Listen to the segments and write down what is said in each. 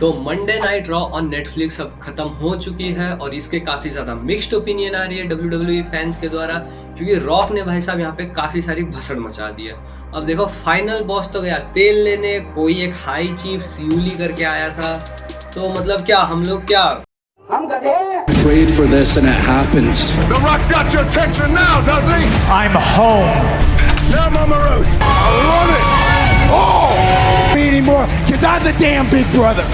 तो Monday night raw on Netflix अब खत्म हो चुकी है और इसके काफी ज्यादा मिक्स्ड ओपिनियन आ रही है WWE फैंस के द्वारा, क्योंकि रॉक ने भाई साहब यहाँ पे काफी सारी भसड़ मचा दी है। अब देखो फाइनल बॉस तो गया तेल लेने, कोई एक हाई चीफ सीयूली करके आया था, तो मतलब क्या हम लोग क्या prayed for this and it happened. The Rock's got your attention now, does he? I'm home. Now, Mama Rose, I love it. Oh! Anymore, because I'm the damn big brother.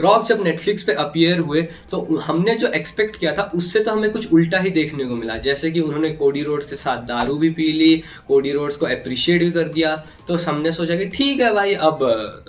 Rock जब Netflix पे appear हुए तो हमने जो expect किया था उससे तो हमें कुछ उल्टा ही देखने को मिला। जैसे कि उन्होंने कोडी रोड्स के साथ दारू भी पी ली, कोडी रोड्स को अप्रिशिएट भी कर दिया, तो हमने सोचा कि ठीक है भाई अब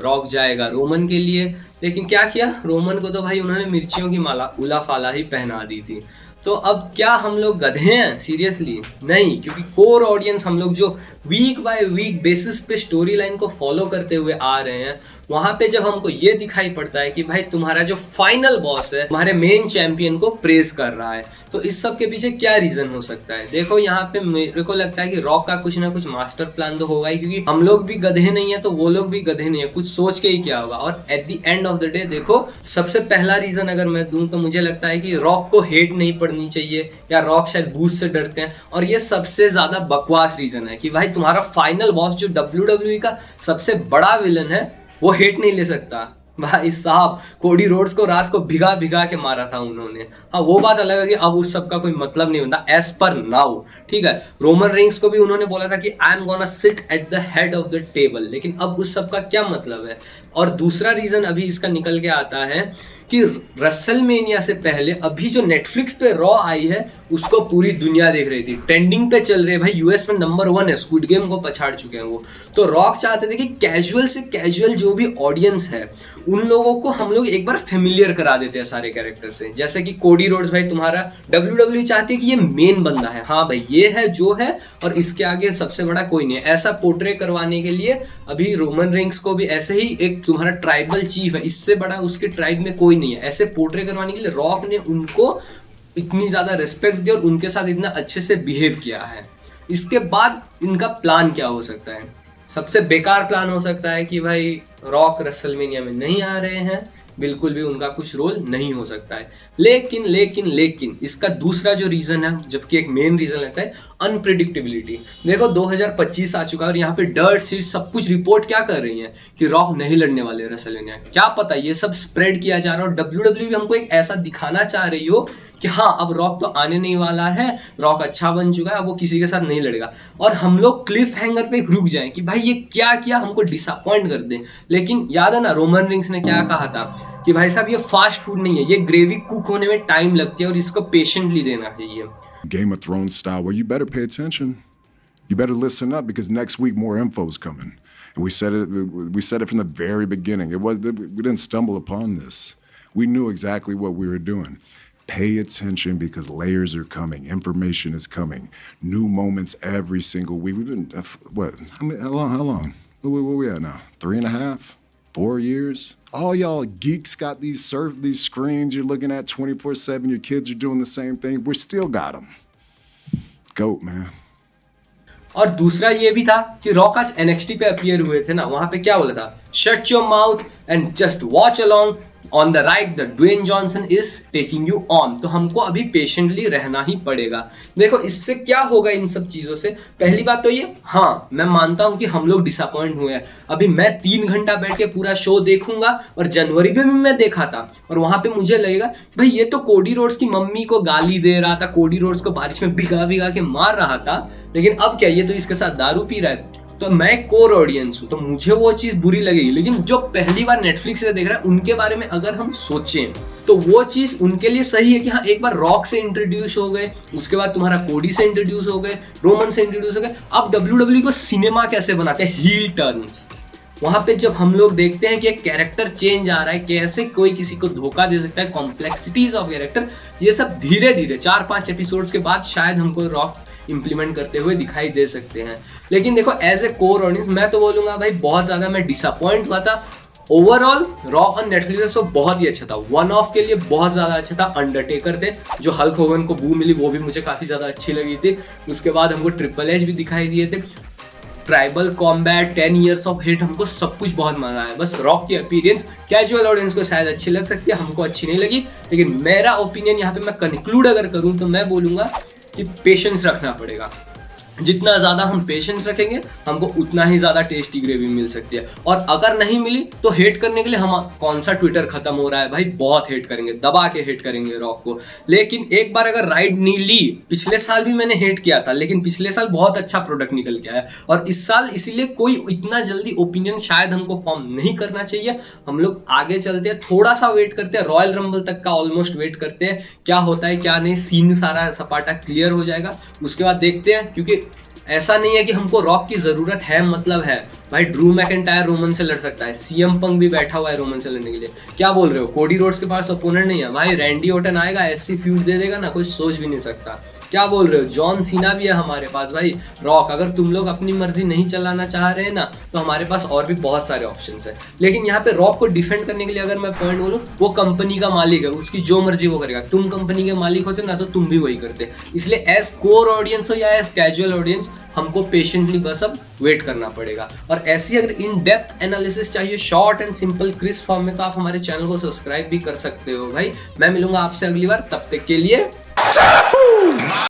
रॉक जाएगा रोमन के लिए। लेकिन क्या किया, रोमन को तो भाई उन्होंने मिर्चियों की माला उला फाला ही पहना दी थी। तो अब क्या हम लोग गधे हैं? सीरियसली नहीं, क्योंकि कोर ऑडियंस हम लोग जो वीक बाय वीक बेसिस पे स्टोरी लाइन को फॉलो करते हुए आ रहे हैं, वहां पे जब हमको ये दिखाई पड़ता है कि भाई तुम्हारा जो फाइनल बॉस है तुम्हारे मेन चैंपियन को प्रेज कर रहा है, तो इस सब के पीछे क्या रीजन हो सकता है? देखो यहाँ पे मेरे को लगता है कि रॉक का कुछ ना कुछ मास्टर प्लान तो होगा ही, क्योंकि हम लोग भी गधे नहीं है तो वो लोग भी गधे नहीं है, कुछ सोच के ही क्या होगा। और at the end of the day देखो, सबसे पहला रीजन अगर मैं दूं तो मुझे लगता है कि रॉक को हेट नहीं पड़नी चाहिए, या रॉक शायद बूस्ट से डरते हैं। और ये सबसे ज्यादा बकवास रीजन है कि भाई तुम्हारा फाइनल बॉस जो WWE का सबसे बड़ा विलन है वो हेट नहीं ले सकता। भाई साहब कोडी रोड्स को रात को भिगा भिगा के मारा था उन्होंने। हाँ वो बात अलग है कि अब उस सब का कोई मतलब नहीं बनता एज पर नाउ, ठीक है। रोमन रिंग्स को भी उन्होंने बोला था कि I am gonna sit at the head of the table, लेकिन अब उस सब का क्या मतलब है? और दूसरा रीजन अभी इसका निकल के आता है कि रेसलमेनिया से पहले अभी जो नेटफ्लिक्स पे रॉ आई है उसको पूरी दुनिया देख रही थी, ट्रेंडिंग पे चल रही है भाई, यूएस में नंबर 1 है, स्क्विड गेम को पछाड़ चुके हैं वो। तो रॉक चाहते थे कि कैजुअल से कैजुअल जो भी ऑडियंस है उन लोगों को हम लोग एक बार फेमिलियर करा देते हैं सारे कैरेक्टर से। जैसे कि कोडी रोड्स भाई तुम्हारा WWE चाहती है कि ये मेन बंदा है, हाँ भाई ये है जो है और इसके आगे सबसे बड़ा कोई नहीं है, ऐसा पोर्ट्रे करवाने के लिए अभी रोमन रिंग्स को भी ऐसे ही एक तुम्हारा ट्राइबल चीफ है, इससे बड़ा उसके ट्राइब में कोई नहीं है, ऐसे पोर्ट्रे करवाने के लिए रॉक ने उनको इतनी ज्यादा रिस्पेक्ट दी और उनके साथ इतना अच्छे से बिहेव किया है। इसके बाद इनका प्लान क्या हो सकता है? सबसे बेकार प्लान हो सकता है कि भाई रॉक रेसलमेनिया में नहीं आ रहे हैं, बिल्कुल भी उनका कुछ रोल नहीं हो सकता है। लेकिन लेकिन लेकिन इसका दूसरा जो रीजन है, जबकि एक मेन रीजन लगता है, अनप्रिडिक्टेबिलिटी। देखो 2025 आ चुका है और यहाँ पे डर्ट सीट सब कुछ रिपोर्ट क्या कर रही है कि रॉक नहीं लड़ने वाले रेसलमेनिया। क्या पता ये सब स्प्रेड किया जा रहा है और WWE भी हमको एक ऐसा दिखाना चाह रही हो कि हाँ अब रॉक तो आने नहीं वाला है, रॉक अच्छा बन चुका है, वो किसी के साथ नहीं लड़ेगा, और हम लोग क्लिफ हैंगर पे रुक जाएं कि भाई ये क्या किया, हमको डिसअपॉइंट कर दें। लेकिन याद है ना रोमन रिंग्स ने क्या कहा था कि भाई साहब ये फास्ट फूड नहीं है, ये ग्रेवी कुक होने में टाइम लगती है और इसको पेशेंटली देना चाहिए। Game of Thrones style, where you better pay attention. You better listen up because next week more info's coming. And we said it from the very beginning. We didn't stumble upon this. We knew exactly what we were doing. Pay attention because layers are coming. Information is coming. New moments every single week. We've been, what? How long? Where we at now? 3.5? 4 years? All y'all geeks got these screens you're looking at 24/7. Your kids are doing the same thing. We still got them. Goat, man. और दूसरा ये भी था कि rock आज NXT पे appear हुए थे ना, वहां पे क्या बोला था? Shut your mouth and just watch along on the right the Dwayne Johnson is taking you on. तो हमको अभी पेशेंटली रहना ही पड़ेगा। देखो इससे क्या होगा इन सब चीजों से? पहली बात तो ये, हाँ मैं मानता हूं कि हम लोग डिसअपॉइंट हुए हैं। अभी मैं 3 घंटा बैठ के पूरा शो देखूंगा और जनवरी में भी मैं देखा था और वहां पे मुझे लगेगा भाई ये तो कोडी रोड्स की मम्मी को गाली दे रहा था, कोडी रोड्स को बारिश में भिगा भिगा के मार रहा था, लेकिन अब क्या ये तो इसके साथ दारू पी रहा है। तो मैं कोर ऑडियंस हूं तो मुझे वो चीज बुरी लगेगी, लेकिन जो पहली बार नेटफ्लिक्स से देख रहा है उनके बारे में अगर हम सोचें तो वो चीज उनके लिए सही है कि हाँ एक बार रॉक से इंट्रोड्यूस हो गए, उसके बाद तुम्हारा कोडी से इंट्रोड्यूस हो गए, रोमन से इंट्रोड्यूस हो गए। अब WWE को सिनेमा कैसे बनाते हैं, हील टर्न्स, वहां पे जब हम लोग देखते हैं कि एक कैरेक्टर चेंज आ रहा है, कैसे कोई किसी को धोखा दे सकता है, कॉम्प्लेक्सिटीज ऑफ कैरेक्टर, ये सब धीरे धीरे 4-5 एपिसोड्स के बाद शायद हमको रॉक इंप्लीमेंट करते हुए दिखाई दे सकते हैं। लेकिन देखो एज ए कोर ऑडियंस मैं तो बोलूंगा भाई बहुत ज्यादा मैं डिसअपॉइंट हुआ था। ओवरऑल रॉ ऑन नेटफ्लिक्स तो बहुत ही अच्छा था, वन ऑफ के लिए बहुत ज्यादा अच्छा था। अंडरटेकर थे, जो हल्क होगन को बू मिली वो भी मुझे काफी ज्यादा अच्छी लगी थी। उसके बाद हमको ट्रिपल एच भी दिखाई दिए थे। Tribal combat 10 years of hit, हमको सब कुछ बहुत मजा आया। बस रॉक की अपीयरेंस कैजुअल ऑडियंस को शायद अच्छी लग सकती है, हमको अच्छी नहीं लगी। लेकिन मेरा ओपिनियन यहाँ पे मैं कंक्लूड अगर करूँ तो मैं बोलूँगा कि पेशेंस रखना पड़ेगा। जितना ज़्यादा हम पेशेंस रखेंगे हमको उतना ही ज़्यादा टेस्टी ग्रेवी मिल सकती है। और अगर नहीं मिली तो हेट करने के लिए हम कौन सा ट्विटर खत्म हो रहा है भाई, बहुत हेट करेंगे, दबा के हेट करेंगे रॉक को। लेकिन एक बार अगर राइड नहीं ली, पिछले साल भी मैंने हेट किया था लेकिन पिछले साल बहुत अच्छा प्रोडक्ट निकल के आया, और इस साल इसीलिए कोई इतना जल्दी ओपिनियन शायद हमको फॉर्म नहीं करना चाहिए। हम लोग आगे चलते हैं, थोड़ा सा वेट करते हैं, रॉयल रंबल तक का ऑलमोस्ट वेट करते हैं, क्या होता है क्या नहीं, सीन सारा सपाटा क्लियर हो जाएगा, उसके बाद देखते हैं। क्योंकि ऐसा नहीं है कि हमको रॉक की जरूरत है, मतलब है भाई, ड्रू मैकिंटायर रोमन से लड़ सकता है, सीएम पंक भी बैठा हुआ है रोमन से लड़ने के लिए। क्या बोल रहे हो, कोडी रोड्स के पास अपोनेंट नहीं है भाई, रैंडी ओटन आएगा ऐसी फ्यूड दे देगा ना, कोई सोच भी नहीं सकता। क्या बोल रहे हो, जॉन सीना भी है हमारे पास भाई। रॉक अगर तुम लोग अपनी मर्जी नहीं चलाना चाह रहे हैं ना तो हमारे पास और भी बहुत सारे ऑप्शंस हैं। लेकिन यहाँ पे रॉक को डिफेंड करने के लिए अगर मैं पॉइंट बोलूँ, वो कंपनी का मालिक है, उसकी जो मर्जी वो करेगा। तुम कंपनी के मालिक होते ना तो तुम भी वही करते। इसलिए एज कोर ऑडियंस हो या एज कैजुअल ऑडियंस, हमको पेशेंटली बस अब वेट करना पड़ेगा। और ऐसी अगर इन डेप्थ एनालिसिस चाहिए short and simple crisp form में, तो आप हमारे चैनल को सब्सक्राइब भी कर सकते हो भाई। मैं मिलूंगा आपसे अगली बार, तब तक के लिए